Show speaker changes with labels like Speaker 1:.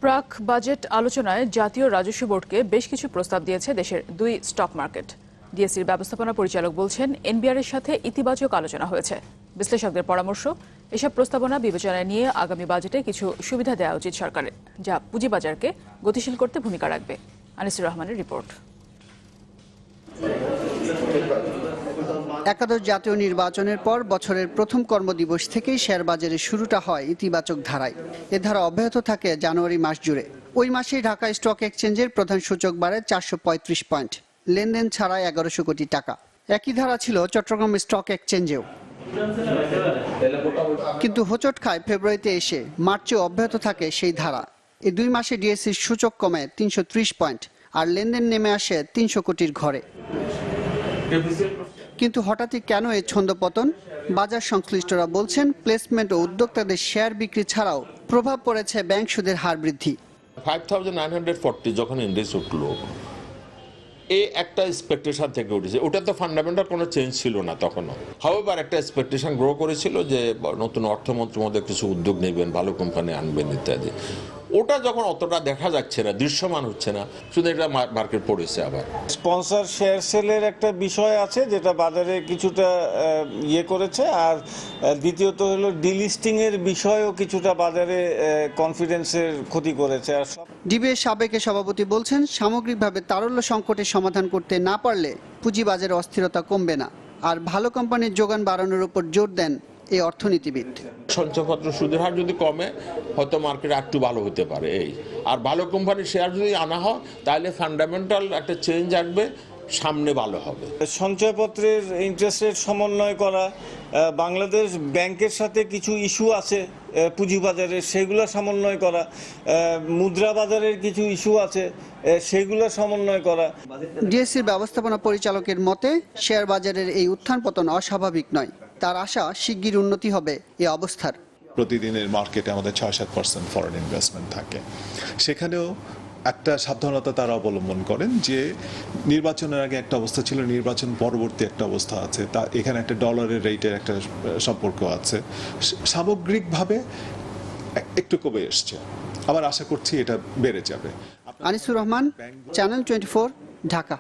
Speaker 1: প্রাক বাজেট আলোচনায় জাতীয় রাজস্ব বোর্ডকে বেশ কিছু প্রস্তাব দিয়েছে দেশের দুই স্টক মার্কেট। ডিএসসির ব্যবস্থাপনা পরিচালক বলছেন, এনবিআর এর সাথে ইতিবাচক আলোচনা হয়েছে। বিশ্লেষকদের পরামর্শ, এসব প্রস্তাবনা বিবেচনায় নিয়ে আগামী বাজেটে কিছু সুবিধা দেওয়া উচিত সরকারের, যা পুঁজিবাজারকে গতিশীল করতে ভূমিকা রাখবে। আনিসুর রহমানের রিপোর্ট।
Speaker 2: একাদশ জাতীয় নির্বাচনের পর বছরের প্রথম কর্মদিবস থেকেই শেয়ার বাজারের শুরুটা হয় ইতিবাচক ধারায়। এ ধারা অব্যাহত থাকে জানুয়ারি মাস জুড়ে। ওই মাসেই ঢাকা স্টক এক্সচেঞ্জের প্রধান সূচক বাড়ে 435 পয়েন্ট, লেনদেন ছাড়াই 1100 কোটি টাকা। একই ধারা ছিল চট্টগ্রাম স্টক এক্সচেঞ্জেও, কিন্তু হোঁচট খায় ফেব্রুয়ারিতে এসে। মার্চেও অব্যাহত থাকে সেই ধারা। এই 2 মাসে ডিএসসির সূচক কমে 330 পয়েন্ট, আর লেনদেন নেমে আসে 300 কোটির ঘরে। কিন্তু হঠাৎই কেন এই ছন্দপতন? বাজার সংশ্লিষ্টরা বলছেন, প্লেসমেন্ট ও উদ্যোক্তাদের শেয়ার বিক্রি ছাড়াও প্রভাব পড়েছে ব্যাংক সুদের হার বৃদ্ধি।
Speaker 3: 5940 যখন ইন্ডেক্স উঠলো, এই একটা এক্সপেকটেশন থেকে উঠেছে। ওটা তো ফান্ডামেন্টাল কোনো চেঞ্জ ছিল না তখনও। হাউএভার একটা এক্সপেকটেশন গ্রো করেছিল যে নতুন অর্থমন্ত্রী মধ্যে কিছু উদ্যোগ নেবেন, ভালো কোম্পানি আনবেন ইত্যাদি। ওটা যখন অতটা দেখা যাচ্ছে না, দৃশ্যমান হচ্ছে না, শুধু এটা মার্কেট পড়েছে। আবার
Speaker 4: স্পন্সর শেয়ার সেলের একটা বিষয় আছে যেটা বাজারে কিছুটা ইয়ে করেছে, আর দ্বিতীয়ত হলো ডিলিস্টিং এর বিষয়ও কিছুটা বাজারে কনফিডেন্সের ক্ষতি করেছে। আর
Speaker 2: ডিবিএর সাবেক সভাপতি বলছেন, সামগ্রিকভাবে তারল্য সংকটের সমাধান করতে না পারলে পুঁজিবাজারে অস্থিরতা কমবে না। আর ভালো কোম্পানির যোগান বাড়ানোর উপর জোর দেন এই অর্থনীতিবিদ।
Speaker 3: সঞ্চয়পত্র সুদের হার যদি কমে, হয়তো মার্কেট একটু ভালো হতে পারে। এই আর ভালো কোম্পানির শেয়ার যদি আনা হয়, তাহলে ফান্ডামেন্টাল একটা চেঞ্জ আসবে, সামনে ভালো হবে।
Speaker 4: সঞ্চয়পত্রের ইন্টারেস্ট রেট সমন্বয় করা, বাংলাদেশ ব্যাংকের সাথে কিছু ইস্যু আছে পুঁজিবাজারের, সেগুলো সমন্বয় করা, মুদ্রা বাজারের কিছু ইস্যু আছে সেগুলো সমন্বয় করা।
Speaker 2: ডিএসসির ব্যবস্থাপনা পরিচালকের মতে, শেয়ার বাজারের এই উত্থান পতন অস্বাভাবিক নয়। তার আশা, শিগগির উন্নতি হবে এই অবস্থার।
Speaker 5: প্রতিদিনের মার্কেটে আমাদের 6-7% ফরেন ইনভেস্টমেন্ট থাকে। সেখানেও একটা সাবধানতা তারা অবলম্বন করেন যে নির্বাচনের আগে একটা অবস্থা ছিল, নির্বাচন পরবর্তী একটা অবস্থা আছে, তা এখানে একটা ডলারের রেটের একটা সম্পর্ক আছে। সামগ্রিকভাবে একটু কমে এসছে, আবার আশা করছি এটা বেড়ে যাবে।
Speaker 2: আনিসুর রহমান, চ্যানেল 24, ঢাকা।